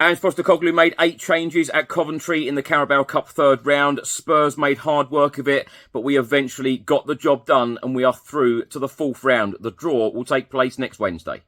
Ange Postecoglou made 8 changes at Coventry in the Carabao Cup third round. Spurs made hard work of it, but we eventually got the job done and we are through to the 4th round. The draw will take place next Wednesday.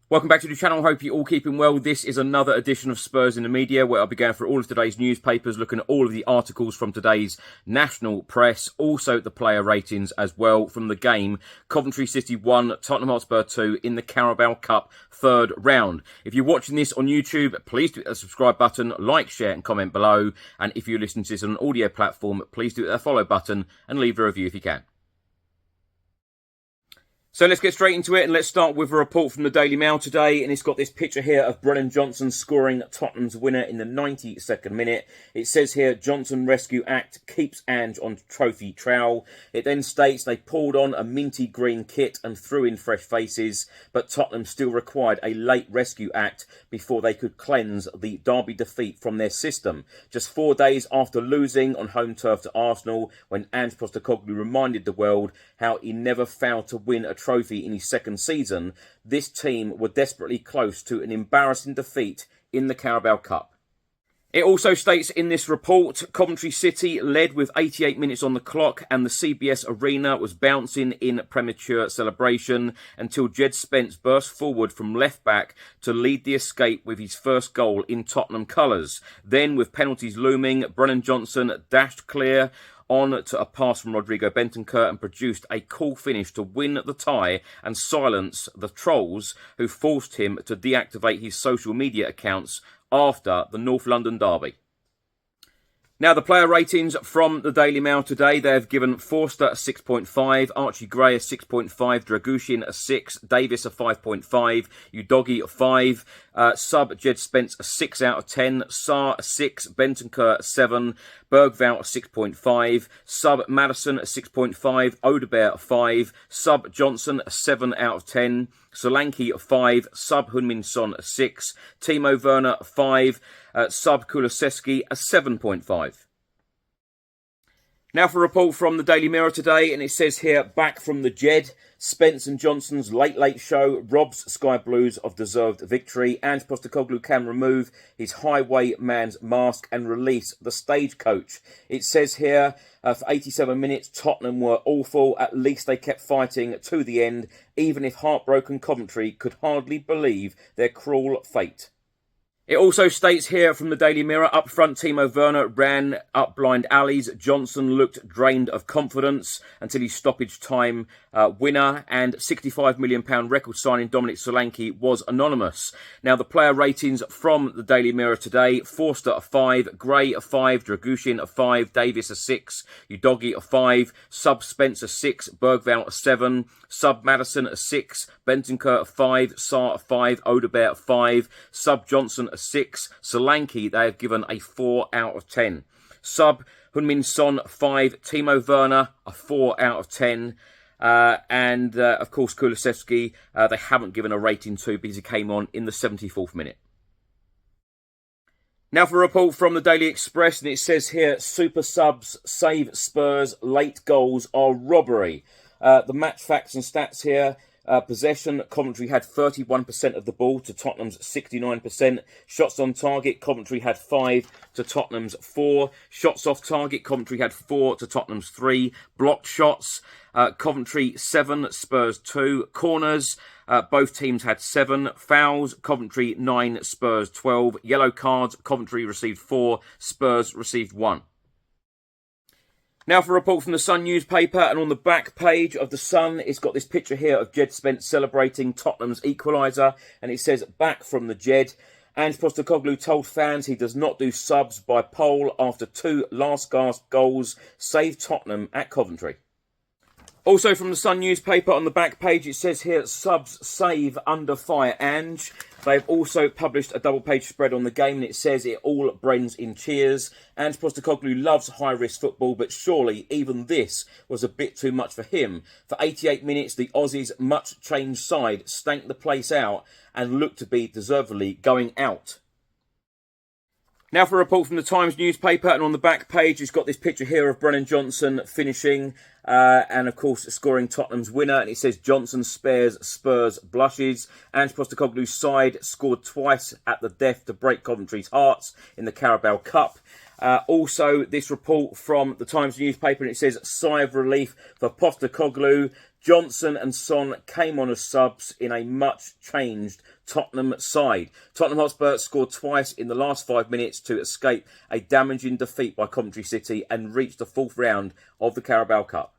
Welcome back to the channel. Hope you're all keeping well. This is another edition of Spurs in the Media, where I'll be going through all of today's newspapers, looking at all of the articles from today's national press, also the player ratings as well from the game. Coventry City 1, Tottenham Hotspur 2 in the Carabao Cup third round. If you're watching this on YouTube, please do hit the subscribe button, like, share and comment below. And if you listen to this on an audio platform, please do hit the follow button and leave a review if you can. So let's get straight into it, and let's start with a report from the Daily Mail today, and it's got this picture here of Brennan Johnson scoring Tottenham's winner in the 92nd minute. It says here, Johnson Rescue Act keeps Ange on trophy trail. It then states they pulled on a minty green kit and threw in fresh faces, but Tottenham still required a late rescue act before they could cleanse the derby defeat from their system. Just 4 days after losing on home turf to Arsenal, when Ange Postecoglou reminded the world how he never failed to win a trophy in his second season, this team were desperately close to an embarrassing defeat in the Carabao Cup. It also states in this report, Coventry City led with 88 minutes on the clock and the CBS Arena was bouncing in premature celebration until Jed Spence burst forward from left back to lead the escape with his first goal in Tottenham colours. Then, with penalties looming, Brennan Johnson dashed clear on to a pass from Rodrigo Bentancur and produced a cool finish to win the tie and silence the trolls who forced him to deactivate his social media accounts after the North London derby. Now, the player ratings from the Daily Mail today, they have given Forster a 6.5, Archie Gray a 6.5, Dragushin a 6, Davis a 5.5, Udogi a 5, sub Jed Spence a 6 out of 10, Sarr a 6, Bentancur a 7, Bergvall a 6.5, sub Madison a 6.5, Odegaard a 5, sub Johnson a 7 out of 10, Solanke a 5, sub Heung-min Son a 6, Timo Werner a 5, sub Kulusevski a 7.5. Now for a report from the Daily Mirror today, and it says here, back from the Jed, Spence and Johnson's late show robs Sky Blues of deserved victory. Ange Postecoglou can remove his highway man's mask and release the stagecoach. It says here, for 87 minutes, Tottenham were awful. At least they kept fighting to the end, even if heartbroken Coventry could hardly believe their cruel fate. It also states here from the Daily Mirror, up front Timo Werner ran up blind alleys. Johnson looked drained of confidence until his stoppage time winner, and £65 million record signing Dominic Solanke was anonymous. Now, the player ratings from the Daily Mirror today, Forster a 5, Gray a 5, Dragushin a 5, Davis a 6, Udogi a 5, sub Spence a 6, Bergvall a 7, sub Madison a 6, Bentancur a 5, Sarr a 5, Odegaard a 5, sub Johnson a 6, Solanke they have given a 4 out of 10. Sub Heung-min Son 5, Timo Werner a 4 out of 10. And of course Kulusevski they haven't given a rating to because he came on in the 74th minute. Now for a report from the Daily Express, and it says here, super subs save Spurs, late goals are robbery. The match facts and stats here. Possession, Coventry had 31% of the ball to Tottenham's 69%. Shots on target, Coventry had 5 to Tottenham's 4. Shots off target, Coventry had 4 to Tottenham's 3. Blocked shots, Coventry 7, Spurs 2. Corners, both teams had 7. Fouls, Coventry 9, Spurs 12. Yellow cards, Coventry received 4, Spurs received 1. Now for a report from the Sun newspaper, and on the back page of the Sun, it's got this picture here of Jed Spence celebrating Tottenham's equaliser, and it says, back from the Jed. Ange Postecoglou told fans he does not do subs by poll after 2 last-gasp goals saved Tottenham at Coventry. Also from the Sun newspaper on the back page, it says here, subs save under fire Ange. They've also published a double-page spread on the game, and it says it all blends in cheers. Ange Postecoglou loves high-risk football, but surely even this was a bit too much for him. For 88 minutes, the Aussies' much-changed side stank the place out and looked to be deservedly going out. Now for a report from the Times newspaper, and on the back page it's got this picture here of Brennan Johnson finishing and of course scoring Tottenham's winner, and it says Johnson spares Spurs blushes. Ange Postecoglou's side scored twice at the death to break Coventry's hearts in the Carabao Cup. Also this report from the Times newspaper, and it says sigh of relief for Postecoglou. Johnson and Son came on as subs in a much-changed Tottenham side. Tottenham Hotspur scored twice in the last 5 minutes to escape a damaging defeat by Coventry City and reach the 4th round of the Carabao Cup.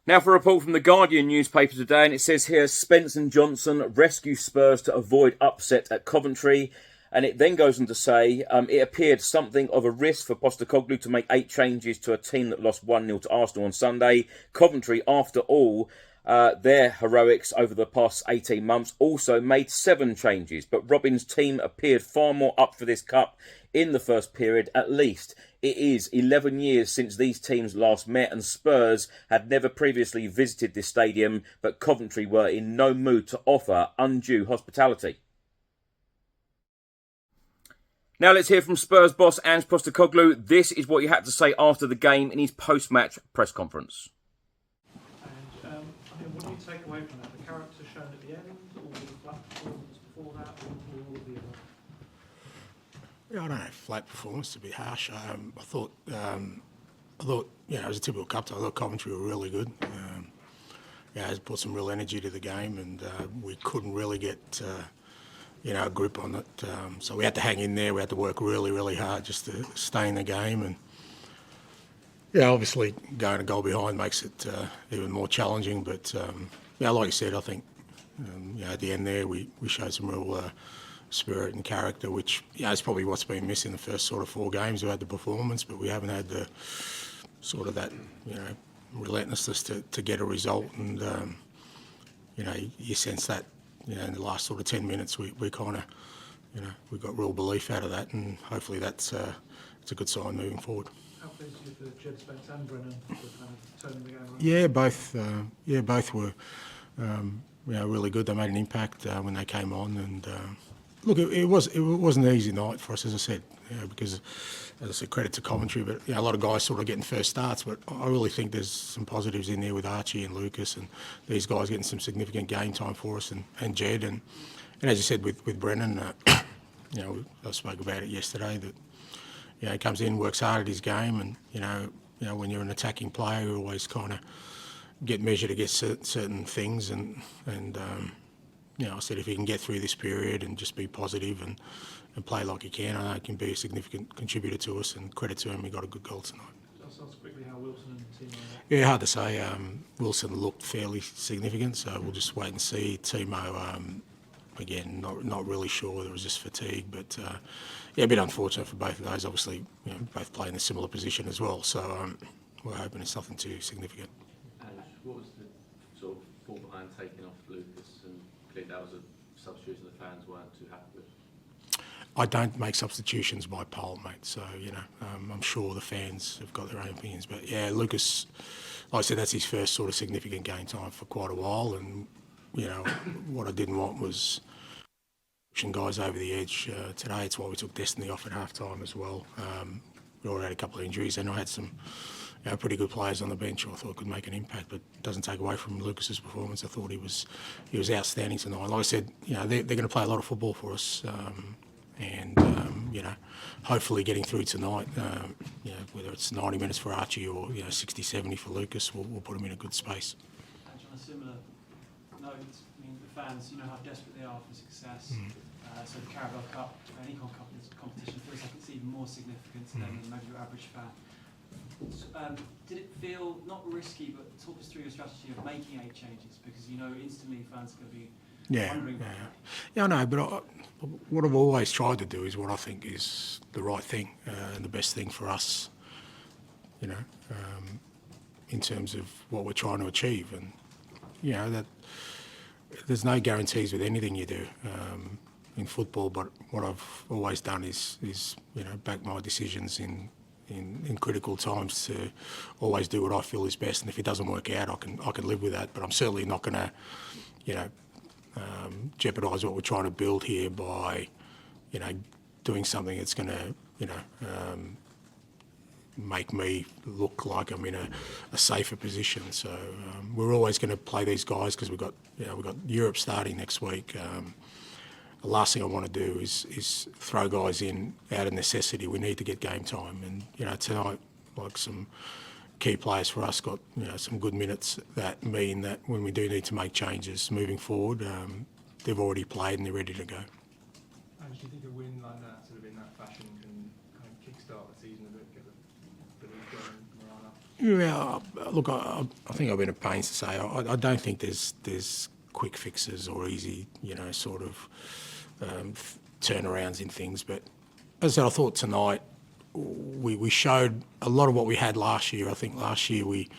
Now for a report from the Guardian newspaper today, and it says here, Spence and Johnson rescue Spurs to avoid upset at Coventry. And it then goes on to say, it appeared something of a risk for Postecoglou to make 8 changes to a team that lost 1-0 to Arsenal on Sunday. Coventry, after all, their heroics over the past 18 months, also made 7 changes. But Robin's team appeared far more up for this cup in the first period, at least. It is 11 years since these teams last met, and Spurs had never previously visited this stadium, but Coventry were in no mood to offer undue hospitality. Now let's hear from Spurs boss Ange Postecoglou. This is what he had to say after the game in his post-match press conference. And what do you take away from that? The character shown at the end, or the flat performance before that, or all of the other? Yeah, I don't know. Flat performance, to be harsh. I thought, it was a typical cup tie. I thought Coventry were really good. It brought some real energy to the game, and we couldn't really get a grip on it. So we had to hang in there. We had to work really, really hard just to stay in the game. And obviously going a goal behind makes it even more challenging. But like you said, I think at the end there we showed some real spirit and character, which is probably what's been missing the first sort of 4 games. We had the performance, but we haven't had the sort of that relentlessness to get a result. And you sense that. In the last sort of 10 minutes, we kind of, we got real belief out of that, and hopefully it's a good sign moving forward. How pleased are you for Jed Spence and Brennan for kind of turning the game around? Both were, really good. They made an impact when they came on, and look, it wasn't an easy night for us, as I said, because, as I said, credit to Coventry, but a lot of guys sort of getting first starts. But I really think there's some positives in there with Archie and Lucas, and these guys getting some significant game time for us, and Jed, and as you said with Brennan, I spoke about it yesterday that he comes in, works hard at his game, and when you're an attacking player, you always kind of get measured against certain things, and I said if he can get through this period and just be positive and play like he can, I know he can be a significant contributor to us, and credit to him, he got a good goal tonight. Just ask quickly how Wilson and Timo are. Yeah, hard to say. Wilson looked fairly significant, so we'll just wait and see. Timo, again, not really sure. There was just fatigue, but a bit unfortunate for both of those. Obviously, both play in a similar position as well, so we're hoping it's nothing too significant. And what was the sort of thought behind taking off Lucas, and clearly that was a substitution the fans weren't too happy with? I don't make substitutions by poll, mate, so, I'm sure the fans have got their own opinions. But, Lucas, like I said, that's his first sort of significant game time for quite a while, and, what I didn't want was pushing guys over the edge today. It's why we took Destiny off at half-time as well. We already had a couple of injuries, and I had some pretty good players on the bench who I thought could make an impact, but it doesn't take away from Lucas's performance. I thought he was outstanding tonight. Like I said, they're going to play a lot of football for us, and hopefully getting through tonight, whether it's 90 minutes for Archie or 60, 70 for Lucas, we'll put him in a good space. And on a similar note, the fans, how desperate they are for success. So the Carabao Cup, any competition feels like it's even more significant to them than maybe your average fan. Did it feel not risky, but talk us through your strategy of making 8 changes? Because instantly fans are going to be Yeah, wondering yeah. about that. Yeah, I know, but what I've always tried to do is what I think is the right thing and the best thing for us, you know, in terms of what we're trying to achieve. And, you know, that there's no guarantees with anything you do in football, but what I've always done is you know, back my decisions in critical times to always do what I feel is best. And if it doesn't work out, I can live with that. But I'm certainly not going to, you know, jeopardise what we're trying to build here by, you know, doing something that's going to, you know, make me look like I'm in a safer position. So we're always going to play these guys because we've got Europe starting next week. The last thing I want to do is throw guys in out of necessity. We need to get game time, and you know, tonight, like some key players for us got, you know, some good minutes that mean that when we do need to make changes moving forward, they've already played and they're ready to go. And do you think a win like that, sort of in that fashion, can kind of kickstart the season a bit, get the league going, morale up? Yeah, look, I think I've been at pains to say I don't think there's quick fixes or easy, you know, sort of turnarounds in things. But as I said, I thought tonight we showed a lot of what we had last year. I think last year we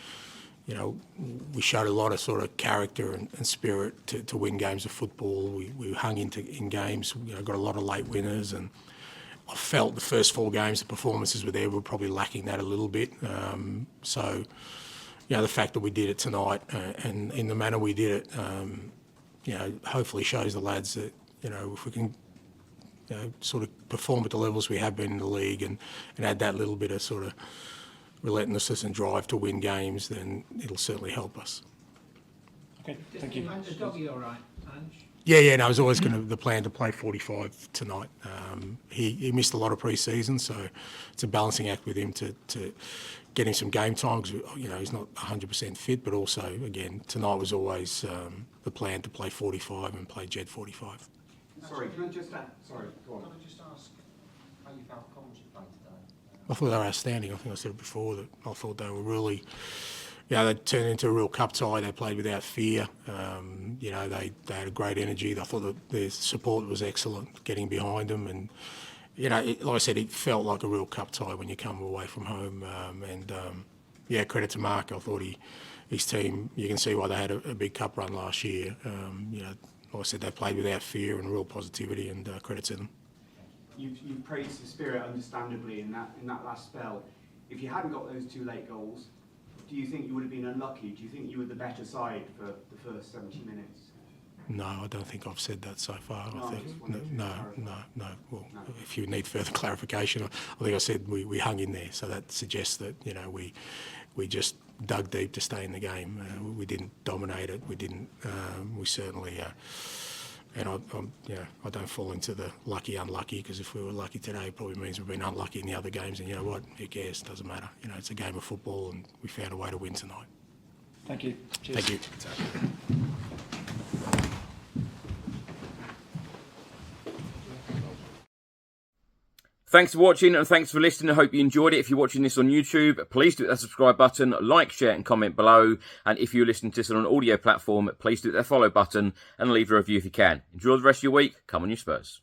showed a lot of sort of character and spirit to win games of football. We hung in games, you know, got a lot of late winners, and I felt the first 4 games, the performances were there, we were probably lacking that a little bit. So, you know, the fact that we did it tonight and in the manner we did it, you know, hopefully shows the lads that, you know, if we can, you know, sort of perform at the levels we have been in the league and add that little bit of sort of relentlessness and drive to win games, then it'll certainly help us. Okay, thank you. Is Doggy all right, Ange? Yeah, no, I was always the plan to play 45 tonight. He missed a lot of pre-season, so it's a balancing act with him to get him some game time because, you know, he's not 100% fit, but also, again, tonight was always the plan to play 45 and play Jed 45. Sorry, can I just add? Sorry, go on. Can I just ask how you felt Coventry played today? I thought they were outstanding. I think I said it before that I thought they were really, you know, they turned into a real cup tie. They played without fear. You know, they had a great energy. I thought that their support was excellent, getting behind them. And, you know, like I said, it felt like a real cup tie when you come away from home. Yeah, credit to Mark. I thought his team, you can see why they had a big cup run last year. You know, like I said, they played without fear and real positivity, and credit to them. You've praised the spirit, understandably, in that last spell. If you hadn't got those 2 late goals, do you think you would have been unlucky? Do you think you were the better side for the first 70 minutes? No, I don't think I've said that so far. No, I I think just wanted to no. Well, No. if you need further clarification, I think I said we hung in there. So that suggests that, you know, we just dug deep to stay in the game. We didn't dominate it. We didn't. We certainly. And I don't fall into the lucky unlucky, because if we were lucky today, it probably means we've been unlucky in the other games. And you know what? Who cares? Doesn't matter. You know, it's a game of football, and we found a way to win tonight. Thank you. Cheers. Thank you. Thanks for watching and thanks for listening. I hope you enjoyed it. If you're watching this on YouTube, please do hit that subscribe button, like, share and comment below. And if you're listening to this on an audio platform, please do hit that follow button and leave a review if you can. Enjoy the rest of your week. Come on, you Spurs.